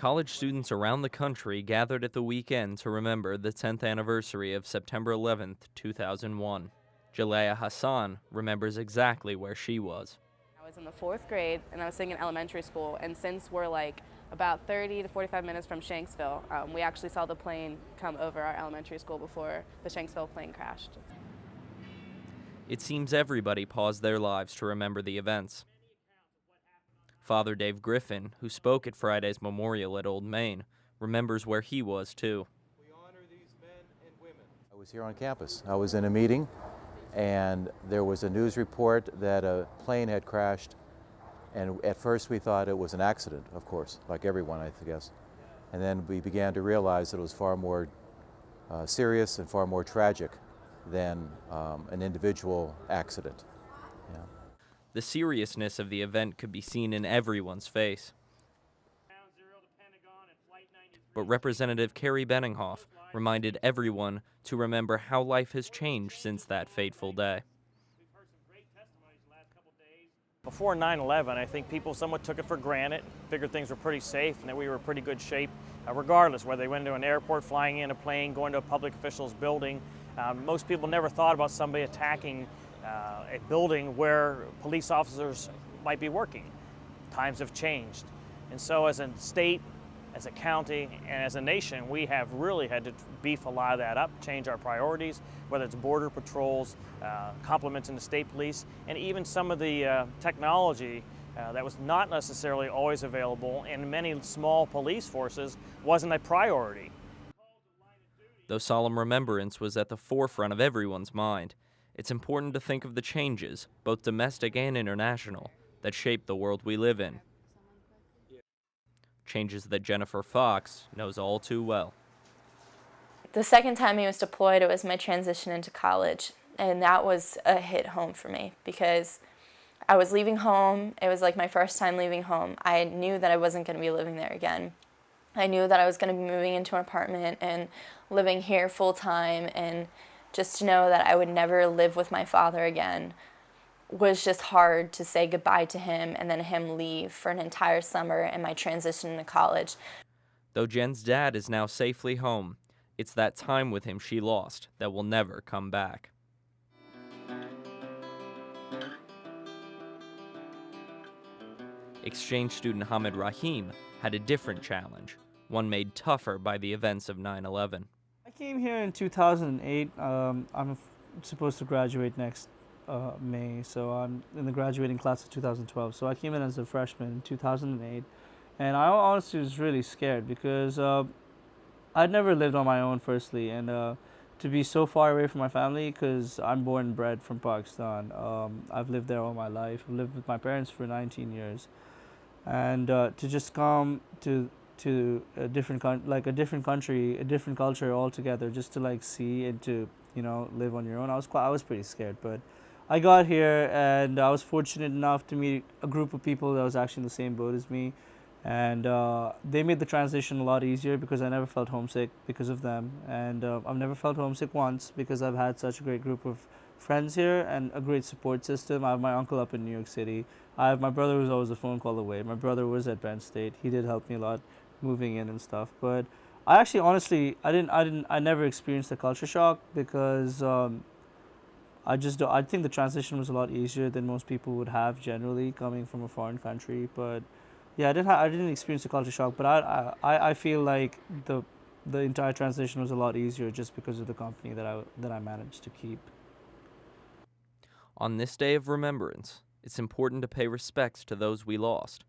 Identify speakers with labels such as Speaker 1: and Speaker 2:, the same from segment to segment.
Speaker 1: College students around the country gathered at the weekend to remember the 10th anniversary of September 11th, 2001. Jalea Hassan remembers exactly where she was.
Speaker 2: I was in the 4th grade and I was sitting in elementary school, and since we're like about 30 to 45 minutes from Shanksville, we actually saw the plane come over our elementary school before the Shanksville plane crashed.
Speaker 1: It seems everybody paused their lives to remember the events. Father Dave Griffin, who spoke at Friday's memorial at Old Main, remembers where he was too.
Speaker 3: We honor these men and women. I was here on campus. I was in a meeting, and there was a news report that a plane had crashed, and at first we thought it was an accident, of course, like everyone, I guess. And then we began to realize that it was far more serious and far more tragic than an individual accident. Yeah.
Speaker 1: The seriousness of the event could be seen in everyone's face. But Representative Carrie Benninghoff reminded everyone to remember how life has changed since that fateful day.
Speaker 4: Before 9/11, I think people somewhat took it for granted, figured things were pretty safe and that we were in pretty good shape, regardless whether they went to an airport, flying in a plane, going to a public official's building. Most people never thought about somebody attacking a building where police officers might be working. Times have changed. And so as a state, as a county, and as a nation, we have really had to beef a lot of that up, change our priorities, whether it's border patrols, complementing the state police, and even some of the technology that was not necessarily always available in many small police forces wasn't a priority.
Speaker 1: Though solemn remembrance was at the forefront of everyone's mind, it's important to think of the changes, both domestic and international, that shape the world we live in. Changes that Jennifer Fox knows all too well.
Speaker 5: The second time he was deployed, it was my transition into college, and that was a hit home for me because I was leaving home. It was like my first time leaving home. I knew that I wasn't going to be living there again. I knew that I was going to be moving into an apartment and living here full time, and just to know that I would never live with my father again was just hard to say goodbye to him and then him leave for an entire summer and my transition into college.
Speaker 1: Though Jen's dad is now safely home, it's that time with him she lost that will never come back. Exchange student Hamid Rahim had a different challenge, one made tougher by the events of 9/11.
Speaker 6: I came here in 2008. I'm supposed to graduate next May, so I'm in the graduating class of 2012. So I came in as a freshman in 2008, and I honestly was really scared because I'd never lived on my own, firstly, and to be so far away from my family, because I'm born and bred from Pakistan. I've lived there all my life. I've lived with my parents for 19 years, and to just come to a different country, a different culture altogether, just to like see and to live on your own. I was pretty scared, but I got here and I was fortunate enough to meet a group of people that was actually in the same boat as me, and they made the transition a lot easier because I never felt homesick because of them, and I've never felt homesick once because I've had such a great group of friends here and a great support system. I have my uncle up in New York City. I have my brother who's always a phone call away. My brother was at Penn State. He did help me a lot moving in and stuff, but I actually honestly I never experienced the culture shock because I think the transition was a lot easier than most people would have generally coming from a foreign country. But yeah, I didn't experience the culture shock, but I feel like the entire transition was a lot easier just because of the company that I managed to keep.
Speaker 1: On this day of remembrance, it's important to pay respects to those we lost,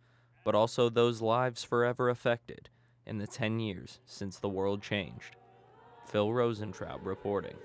Speaker 1: but also those lives forever affected in the 10 years since the world changed. Phil Rosentraub reporting.